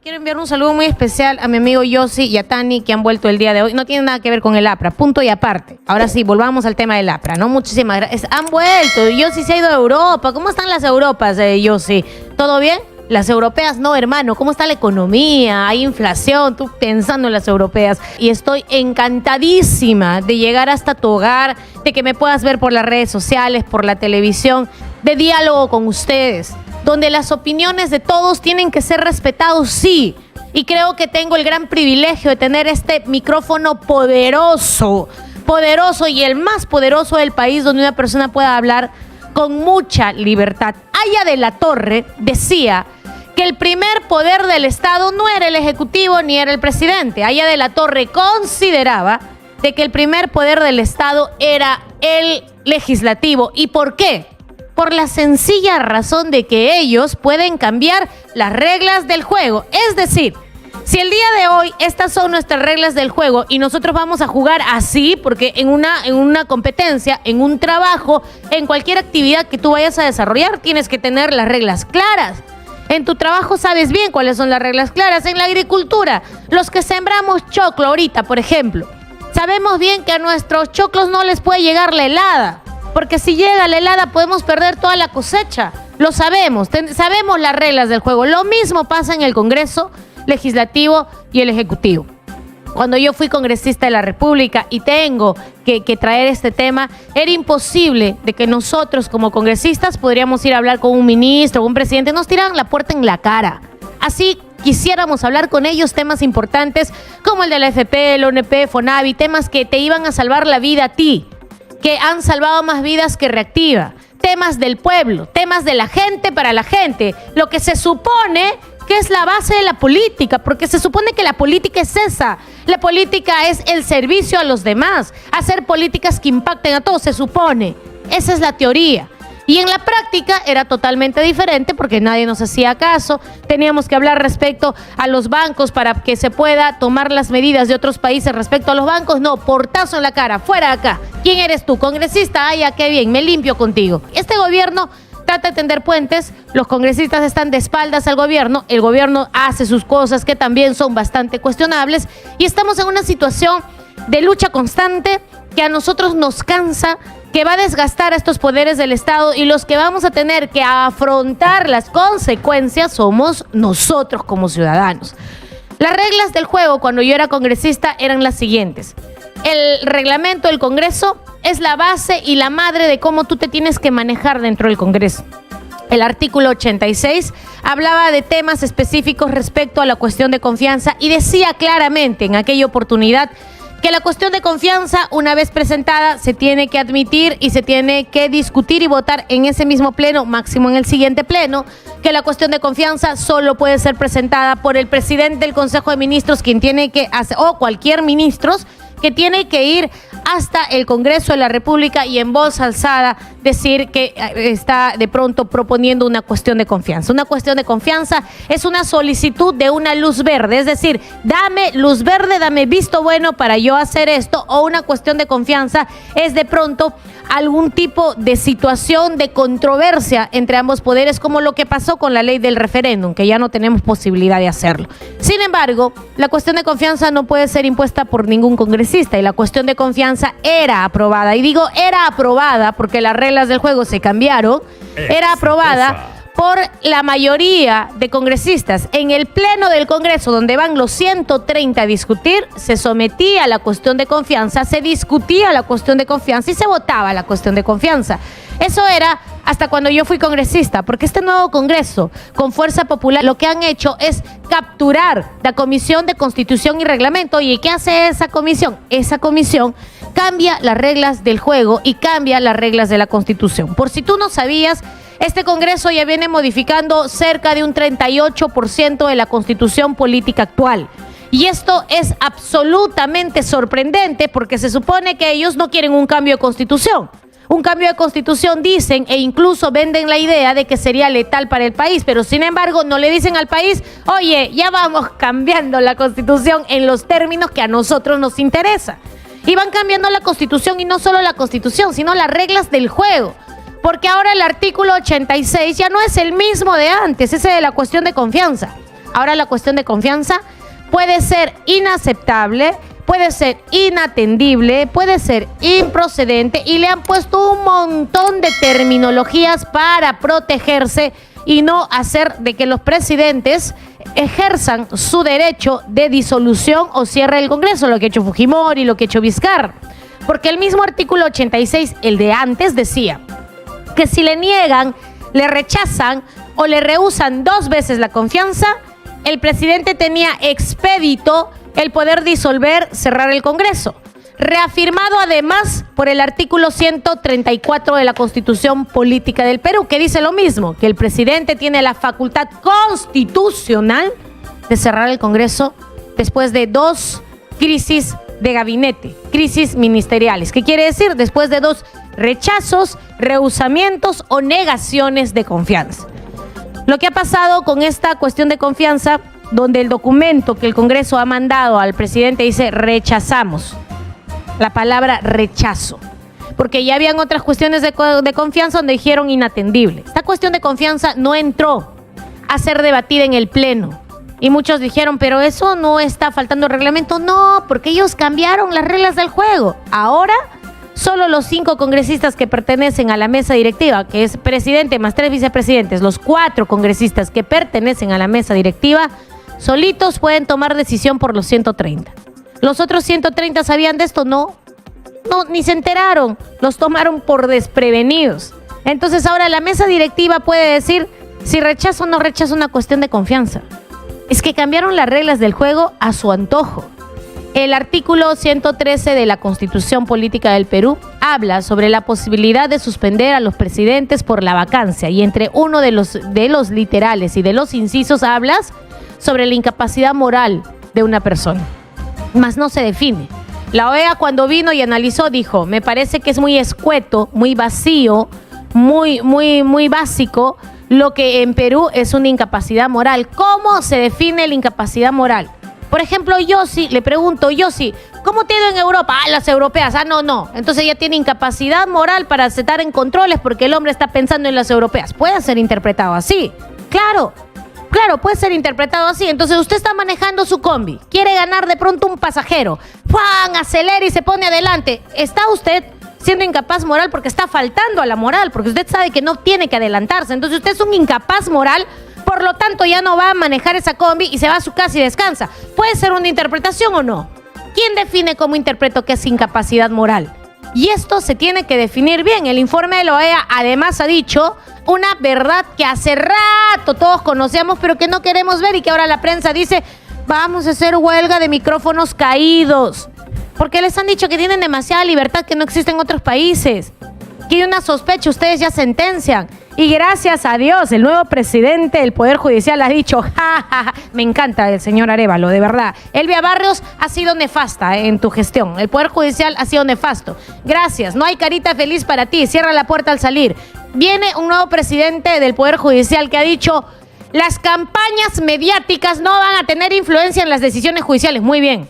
Quiero enviar un saludo muy especial a mi amigo Yossi y a Tani, que han vuelto el día de hoy. No tiene nada que ver con el APRA, punto y aparte. Ahora sí, volvamos al tema del APRA, ¿no? Muchísimas gracias. Han vuelto. Yossi se ha ido a Europa. ¿Cómo están las Europas, Yossi? ¿Todo bien? Las europeas no, hermano. ¿Cómo está la economía? Hay inflación. Tú pensando en las europeas. Y estoy encantadísima de llegar hasta tu hogar, de que me puedas ver por las redes sociales, por la televisión, de diálogo con ustedes, donde las opiniones de todos tienen que ser respetados, sí. Y creo que tengo el gran privilegio de tener este micrófono poderoso y el más poderoso del país, donde una persona pueda hablar con mucha libertad. Aya de la Torre decía que el primer poder del Estado no era el Ejecutivo ni era el presidente. Aya de la Torre consideraba de que el primer poder del Estado era el legislativo. ¿Y por qué? Por la sencilla razón de que ellos pueden cambiar las reglas del juego. Es decir, si el día de hoy estas son nuestras reglas del juego y nosotros vamos a jugar así, porque en una competencia, en un trabajo, en cualquier actividad que tú vayas a desarrollar, tienes que tener las reglas claras. En tu trabajo sabes bien cuáles son las reglas claras. En la agricultura, los que sembramos choclo ahorita, por ejemplo, sabemos bien que a nuestros choclos no les puede llegar la helada. Porque si llega la helada podemos perder toda la cosecha. Lo sabemos, sabemos las reglas del juego. Lo mismo pasa en el Congreso Legislativo y el Ejecutivo. Cuando yo fui congresista de la República y tengo que traer este tema, era imposible de que nosotros como congresistas podríamos ir a hablar con un ministro o un presidente. Nos tiraban la puerta en la cara. Así quisiéramos hablar con ellos temas importantes como el de la FP, el ONP, FONAVI, temas que te iban a salvar la vida a ti, que han salvado más vidas que Reactiva, temas del pueblo, temas de la gente para la gente, lo que se supone que es la base de la política, porque se supone que la política es esa, la política es el servicio a los demás, hacer políticas que impacten a todos, se supone, esa es la teoría. Y en la práctica era totalmente diferente porque nadie nos hacía caso. Teníamos que hablar respecto a los bancos para que se pueda tomar las medidas de otros países respecto a los bancos. No, portazo en la cara, fuera de acá. ¿Quién eres tú? ¿Congresista? Ah, ya, qué bien, me limpio contigo. Este gobierno trata de tender puentes, los congresistas están de espaldas al gobierno, el gobierno hace sus cosas que también son bastante cuestionables y estamos en una situación de lucha constante que a nosotros nos cansa, que va a desgastar a estos poderes del Estado y los que vamos a tener que afrontar las consecuencias somos nosotros como ciudadanos. Las reglas del juego cuando yo era congresista eran las siguientes. El reglamento del Congreso es la base y la madre de cómo tú te tienes que manejar dentro del Congreso. El artículo 86 hablaba de temas específicos respecto a la cuestión de confianza y decía claramente en aquella oportunidad que la cuestión de confianza, una vez presentada, se tiene que admitir y se tiene que discutir y votar en ese mismo pleno, máximo en el siguiente pleno, que la cuestión de confianza solo puede ser presentada por el presidente del Consejo de Ministros, quien tiene que hacer, o cualquier ministro que tiene que ir hasta el Congreso de la República y en voz alzada decir que está de pronto proponiendo una cuestión de confianza. Una cuestión de confianza es una solicitud de una luz verde, es decir, dame luz verde, dame visto bueno para yo hacer esto, o una cuestión de confianza es de pronto algún tipo de situación de controversia entre ambos poderes, como lo que pasó con la ley del referéndum, que ya no tenemos posibilidad de hacerlo. Sin embargo, la cuestión de confianza no puede ser impuesta por ningún congresista y la cuestión de confianza era aprobada. Y digo era aprobada porque las reglas del juego se cambiaron. Era aprobada por la mayoría de congresistas. En el pleno del Congreso, donde van los 130 a discutir, se sometía a la cuestión de confianza, se discutía la cuestión de confianza y se votaba la cuestión de confianza. Eso era hasta cuando yo fui congresista, porque este nuevo Congreso, con Fuerza Popular, lo que han hecho es capturar la Comisión de Constitución y Reglamento. ¿Y qué hace esa comisión? Esa comisión cambia las reglas del juego y cambia las reglas de la Constitución. Por si tú no sabías, este Congreso ya viene modificando cerca de un 38% de la Constitución política actual. Y esto es absolutamente sorprendente porque se supone que ellos no quieren un cambio de Constitución. Un cambio de Constitución dicen e incluso venden la idea de que sería letal para el país, pero sin embargo no le dicen al país, oye, ya vamos cambiando la Constitución en los términos que a nosotros nos interesa. Y van cambiando la Constitución y no solo la Constitución, sino las reglas del juego. Porque ahora el artículo 86 ya no es el mismo de antes, ese de la cuestión de confianza. Ahora la cuestión de confianza puede ser inaceptable, puede ser inatendible, puede ser improcedente y le han puesto un montón de terminologías para protegerse y no hacer de que los presidentes ejerzan su derecho de disolución o cierre del Congreso, lo que ha hecho Fujimori, lo que ha hecho Vizcarra. Porque el mismo artículo 86, el de antes, decía que si le niegan, le rechazan o le rehúsan 2 veces la confianza, el presidente tenía expedito el poder disolver, cerrar el Congreso. Reafirmado además por el artículo 134 de la Constitución Política del Perú, que dice lo mismo, que el presidente tiene la facultad constitucional de cerrar el Congreso después de 2 crisis de gabinete, crisis ministeriales. ¿Qué quiere decir? Después de 2 rechazos, rehusamientos o negaciones de confianza. Lo que ha pasado con esta cuestión de confianza, donde el documento que el Congreso ha mandado al presidente dice rechazamos, la palabra rechazo, porque ya habían otras cuestiones de confianza donde dijeron inatendible. Esta cuestión de confianza no entró a ser debatida en el Pleno. Y muchos dijeron, pero eso no está faltando el reglamento. No, porque ellos cambiaron las reglas del juego. Ahora, solo los 5 congresistas que pertenecen a la mesa directiva, que es presidente más 3 vicepresidentes, los 4 congresistas que pertenecen a la mesa directiva, solitos pueden tomar decisión por los 130. ¿Los otros 130 sabían de esto? No, ni se enteraron. Los tomaron por desprevenidos. Entonces ahora la mesa directiva puede decir si rechazo o no rechazo una cuestión de confianza. Es que cambiaron las reglas del juego a su antojo. El artículo 113 de la Constitución Política del Perú habla sobre la posibilidad de suspender a los presidentes por la vacancia y entre uno de los literales y de los incisos hablas sobre la incapacidad moral de una persona. Mas no se define. La OEA cuando vino y analizó dijo, me parece que es muy escueto, muy vacío, muy básico lo que en Perú es una incapacidad moral. ¿Cómo se define la incapacidad moral? Por ejemplo, Yossi, le pregunto, Yossi, ¿cómo te ha ido en Europa? Las europeas. No. Entonces ya tiene incapacidad moral para aceptar en controles porque el hombre está pensando en las europeas. Puede ser interpretado así. Claro, puede ser interpretado así. Entonces usted está manejando su combi, quiere ganar de pronto un pasajero. ¡Pam! Acelera y se pone adelante. ¿Está usted siendo incapaz moral porque está faltando a la moral? Porque usted sabe que no tiene que adelantarse. Entonces usted es un incapaz moral, por lo tanto ya no va a manejar esa combi y se va a su casa y descansa. ¿Puede ser una interpretación o no? ¿Quién define cómo interpreto que es incapacidad moral? Y esto se tiene que definir bien. El informe de la OEA además ha dicho una verdad que hace rato todos conocíamos pero que no queremos ver y que ahora la prensa dice vamos a hacer huelga de micrófonos caídos. Porque les han dicho que tienen demasiada libertad que no existe en otros países. Que hay una sospecha, ustedes ya sentencian. Y gracias a Dios, el nuevo presidente del Poder Judicial ha dicho, me encanta el señor Arévalo, de verdad. Elvia Barrios ha sido nefasta en tu gestión. El Poder Judicial ha sido nefasto. Gracias, no hay carita feliz para ti. Cierra la puerta al salir. Viene un nuevo presidente del Poder Judicial que ha dicho, las campañas mediáticas no van a tener influencia en las decisiones judiciales. Muy bien,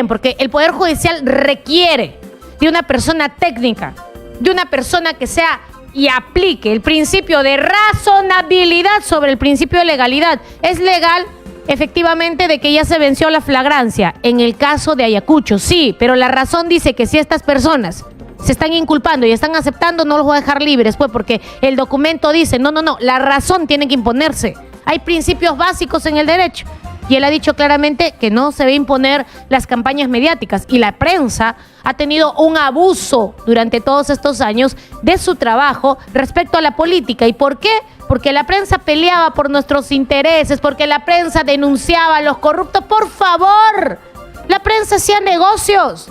porque el Poder Judicial requiere de una persona técnica, de una persona que sea y aplique el principio de razonabilidad sobre el principio de legalidad. Es legal, efectivamente, de que ya se venció la flagrancia en el caso de Ayacucho, sí, pero la razón dice que si estas personas se están inculpando y están aceptando, no los voy a dejar libres, pues, porque el documento dice, no, la razón tiene que imponerse. Hay principios básicos en el derecho. Y él ha dicho claramente que no se va a imponer las campañas mediáticas. Y la prensa ha tenido un abuso durante todos estos años de su trabajo respecto a la política. ¿Y por qué? Porque la prensa peleaba por nuestros intereses, porque la prensa denunciaba a los corruptos. ¡Por favor! La prensa hacía negocios.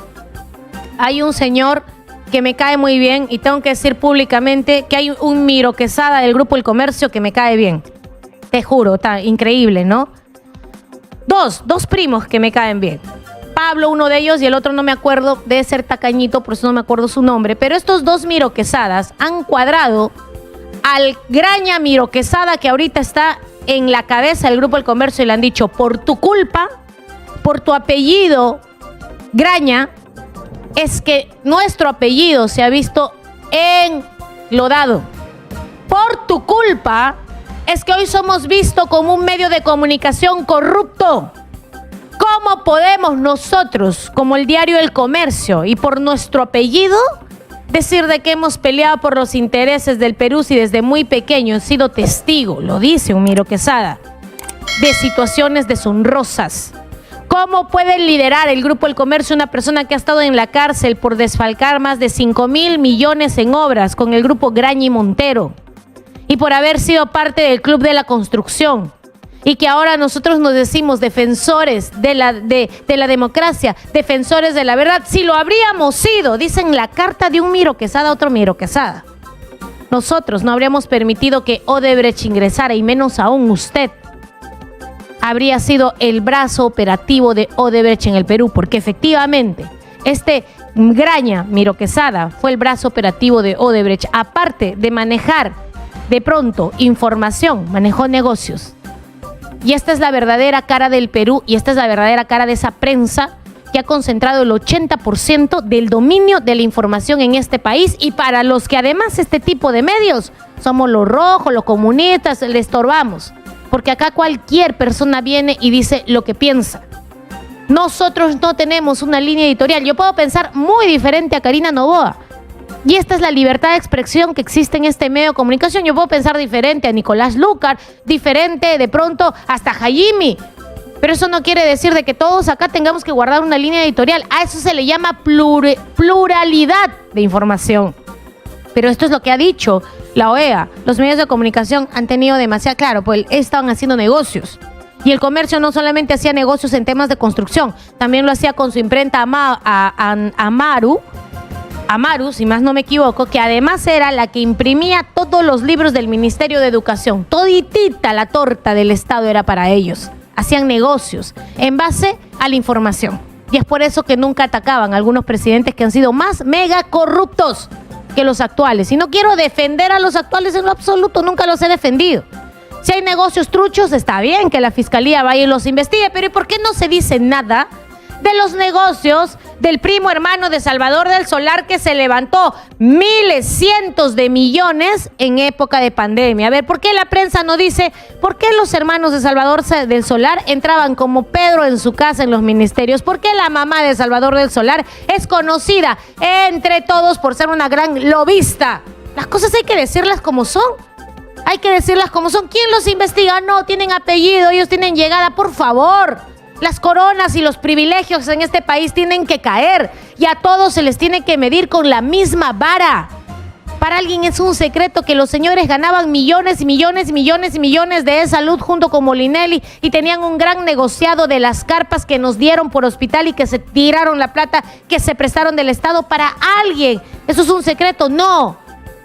Hay un señor que me cae muy bien y tengo que decir públicamente que hay un Miro Quesada del Grupo El Comercio que me cae bien. Te juro, está increíble, ¿no? Dos primos que me caen bien. Pablo, uno de ellos, y el otro no me acuerdo, debe ser tacañito, por eso no me acuerdo su nombre. Pero estos 2 Miro Quesadas han cuadrado al Graña Miro Quesada que ahorita está en la cabeza del Grupo El Comercio y le han dicho, por tu culpa, por tu apellido, Graña, es que nuestro apellido se ha visto enlodado. Por tu culpa es que hoy somos vistos como un medio de comunicación corrupto. ¿Cómo podemos nosotros, como el diario El Comercio y por nuestro apellido, decir de que hemos peleado por los intereses del Perú si desde muy pequeño he sido testigo, lo dice Humiro Quesada, de situaciones deshonrosas? ¿Cómo puede liderar el Grupo El Comercio una persona que ha estado en la cárcel por desfalcar más de 5.000 millones en obras con el Grupo Graña Montero y por haber sido parte del Club de la Construcción? Y que ahora nosotros nos decimos defensores de la democracia, defensores de la verdad. Si lo habríamos sido, dicen la carta de un Humiro Quesada a otro Humiro Quesada. Nosotros no habríamos permitido que Odebrecht ingresara, y menos aún usted habría sido el brazo operativo de Odebrecht en el Perú, porque efectivamente este Graña Humiro Quesada fue el brazo operativo de Odebrecht. Aparte de manejar de pronto información, manejó negocios. Y esta es la verdadera cara del Perú, y esta es la verdadera cara de esa prensa que ha concentrado el 80% del dominio de la información en este país, y para los que además este tipo de medios somos los rojos, los comunistas, le estorbamos. Porque acá cualquier persona viene y dice lo que piensa. Nosotros no tenemos una línea editorial. Yo puedo pensar muy diferente a Karina Noboa. Y esta es la libertad de expresión que existe en este medio de comunicación. Yo puedo pensar diferente a Nicolás Lucar, diferente de pronto hasta Jaime. Pero eso no quiere decir de que todos acá tengamos que guardar una línea editorial. A eso se le llama pluralidad de información. Pero esto es lo que ha dicho la OEA. Los medios de comunicación han tenido demasiado claro, pues estaban haciendo negocios. Y El Comercio no solamente hacía negocios en temas de construcción, también lo hacía con su imprenta Amaru, si más no me equivoco, que además era la que imprimía todos los libros del Ministerio de Educación. Toditita la torta del Estado era para ellos. Hacían negocios en base a la información. Y es por eso que nunca atacaban a algunos presidentes que han sido más mega corruptos que los actuales. Y no quiero defender a los actuales en lo absoluto, nunca los he defendido. Si hay negocios truchos, está bien que la fiscalía vaya y los investigue, pero ¿y por qué no se dice nada de los negocios del primo hermano de Salvador del Solar, que se levantó miles, cientos de millones en época de pandemia? A ver, ¿por qué la prensa no dice por qué los hermanos de Salvador del Solar entraban como Pedro en su casa en los ministerios? ¿Por qué la mamá de Salvador del Solar es conocida entre todos por ser una gran lobista? Las cosas hay que decirlas como son. Hay que decirlas como son. ¿Quién los investiga? No, tienen apellido, ellos tienen llegada, por favor. Las coronas y los privilegios en este país tienen que caer, y a todos se les tiene que medir con la misma vara. Para alguien es un secreto que los señores ganaban millones y millones y millones y millones de salud junto con Molinelli, y tenían un gran negociado de las carpas que nos dieron por hospital y que se tiraron la plata que se prestaron del Estado para alguien. ¿Eso es un secreto? No.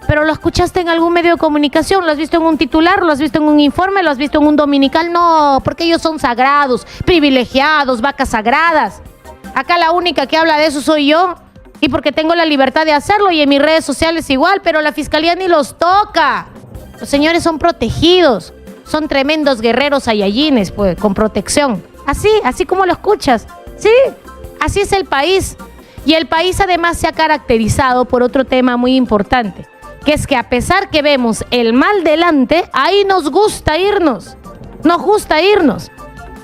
¿Pero lo escuchaste en algún medio de comunicación? ¿Lo has visto en un titular? ¿Lo has visto en un informe? ¿Lo has visto en un dominical? No, porque ellos son sagrados, privilegiados, vacas sagradas. Acá la única que habla de eso soy yo, y porque tengo la libertad de hacerlo, y en mis redes sociales igual, pero la fiscalía ni los toca. Los señores son protegidos, son tremendos guerreros saiyajines, pues, con protección. Así como lo escuchas. Sí, así es el país. Y el país además se ha caracterizado por otro tema muy importante, que es que a pesar que vemos el mal delante, ahí nos gusta irnos. Nos gusta irnos.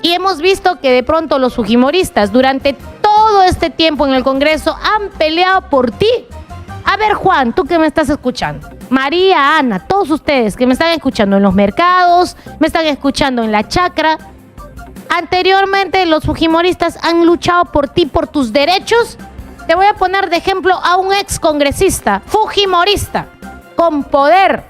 Y hemos visto que de pronto los fujimoristas durante todo este tiempo en el Congreso han peleado por ti. A ver, Juan, tú que me estás escuchando, María, Ana, todos ustedes que me están escuchando en los mercados, me están escuchando en la chacra, anteriormente los fujimoristas han luchado por ti, por tus derechos. Te voy a poner de ejemplo a un ex congresista fujimorista con poder,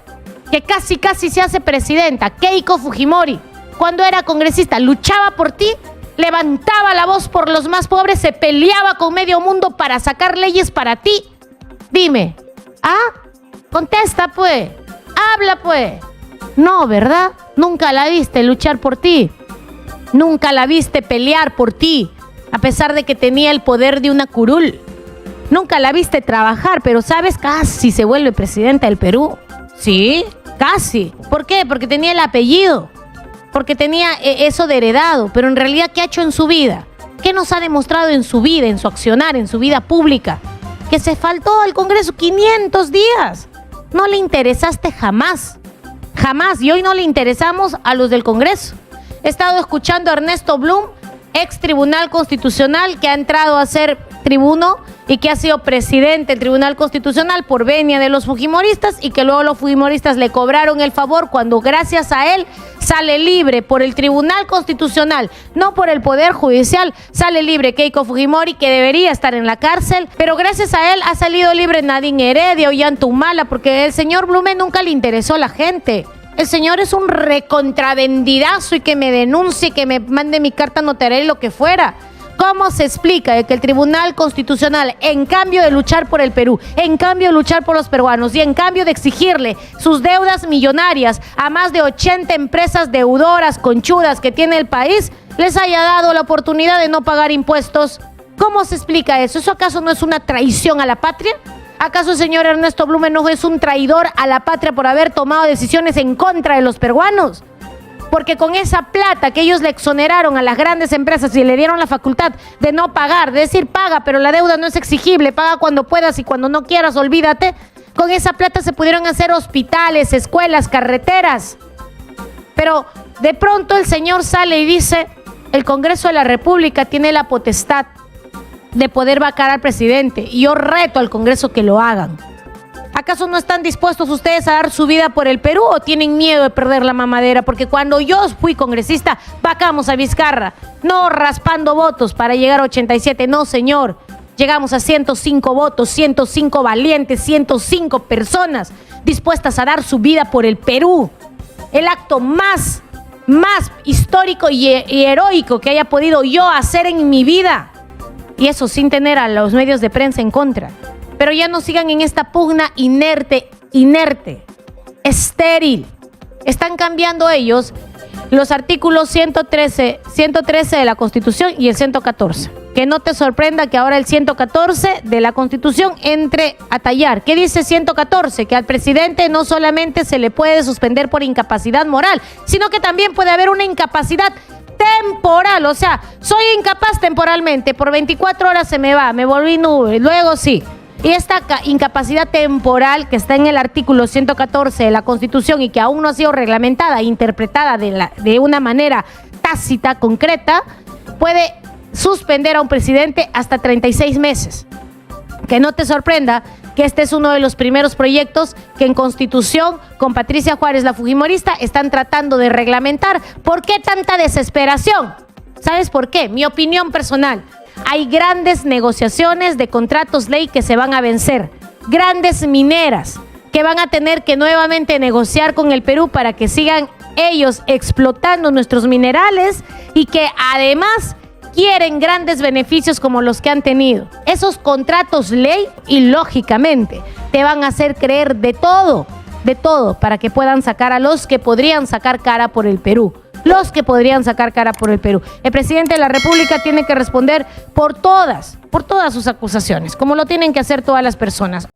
que casi se hace presidenta, Keiko Fujimori. Cuando era congresista luchaba por ti, levantaba la voz por los más pobres, se peleaba con medio mundo para sacar leyes para ti. Dime, contesta pues, habla pues. No, ¿verdad? Nunca la viste luchar por ti, nunca la viste pelear por ti, a pesar de que tenía el poder de una curul. Nunca la viste trabajar, pero ¿sabes? Casi se vuelve presidenta del Perú. Sí, casi. ¿Por qué? Porque tenía el apellido, porque tenía eso de heredado. Pero en realidad, ¿qué ha hecho en su vida? ¿Qué nos ha demostrado en su vida, en su accionar, en su vida pública? Que se faltó al Congreso 500 días. No le interesaste jamás. Jamás. Y hoy no le interesamos a los del Congreso. He estado escuchando a Ernesto Blum, ex Tribunal Constitucional, que ha entrado a ser tribuno y que ha sido presidente del Tribunal Constitucional por venia de los fujimoristas, y que luego los fujimoristas le cobraron el favor cuando gracias a él sale libre por el Tribunal Constitucional, no por el Poder Judicial, sale libre Keiko Fujimori, que debería estar en la cárcel, pero gracias a él ha salido libre Nadine Heredia, Ollanta Humala, porque el señor Blume nunca le interesó a la gente. El señor es un recontravendidazo y que me denuncie, que me mande mi carta notarial y lo que fuera. ¿Cómo se explica de que el Tribunal Constitucional, en cambio de luchar por el Perú, en cambio de luchar por los peruanos y en cambio de exigirle sus deudas millonarias a más de 80 empresas deudoras, conchudas que tiene el país, les haya dado la oportunidad de no pagar impuestos? ¿Cómo se explica eso? ¿Eso acaso no es una traición a la patria? ¿Acaso el señor Ernesto Blume no es un traidor a la patria por haber tomado decisiones en contra de los peruanos? Porque con esa plata que ellos le exoneraron a las grandes empresas y le dieron la facultad de no pagar, de decir paga, pero la deuda no es exigible, paga cuando puedas y cuando no quieras, olvídate, con esa plata se pudieron hacer hospitales, escuelas, carreteras. Pero de pronto el señor sale y dice, el Congreso de la República tiene la potestad de poder vacar al presidente, y yo reto al Congreso que lo hagan. ¿Acaso no están dispuestos ustedes a dar su vida por el Perú o tienen miedo de perder la mamadera? Porque cuando yo fui congresista, vacamos a Vizcarra, no raspando votos para llegar a 87, no señor. Llegamos a 105 votos, 105 valientes, 105 personas dispuestas a dar su vida por el Perú. El acto más histórico y heroico que haya podido yo hacer en mi vida. Y eso sin tener a los medios de prensa en contra. Pero ya no sigan en esta pugna inerte, estéril. Están cambiando ellos los artículos 113 de la Constitución y el 114. Que no te sorprenda que ahora el 114 de la Constitución entre a tallar. ¿Qué dice 114? Que al presidente no solamente se le puede suspender por incapacidad moral, sino que también puede haber una incapacidad temporal. O sea, soy incapaz temporalmente, por 24 horas se me va, me volví nube, luego sí. Y esta incapacidad temporal que está en el artículo 114 de la Constitución y que aún no ha sido reglamentada e interpretada de una manera tácita, concreta, puede suspender a un presidente hasta 36 meses. Que no te sorprenda que este es uno de los primeros proyectos que en Constitución, con Patricia Juárez, la fujimorista, están tratando de reglamentar. ¿Por qué tanta desesperación? ¿Sabes por qué? Mi opinión personal. Hay grandes negociaciones de contratos ley que se van a vencer. Grandes mineras que van a tener que nuevamente negociar con el Perú para que sigan ellos explotando nuestros minerales y que además quieren grandes beneficios como los que han tenido. Esos contratos ley, y lógicamente, te van a hacer creer de todo, para que puedan sacar a los que podrían sacar cara por el Perú. Los que podrían sacar cara por el Perú. El presidente de la República tiene que responder por todas sus acusaciones, como lo tienen que hacer todas las personas.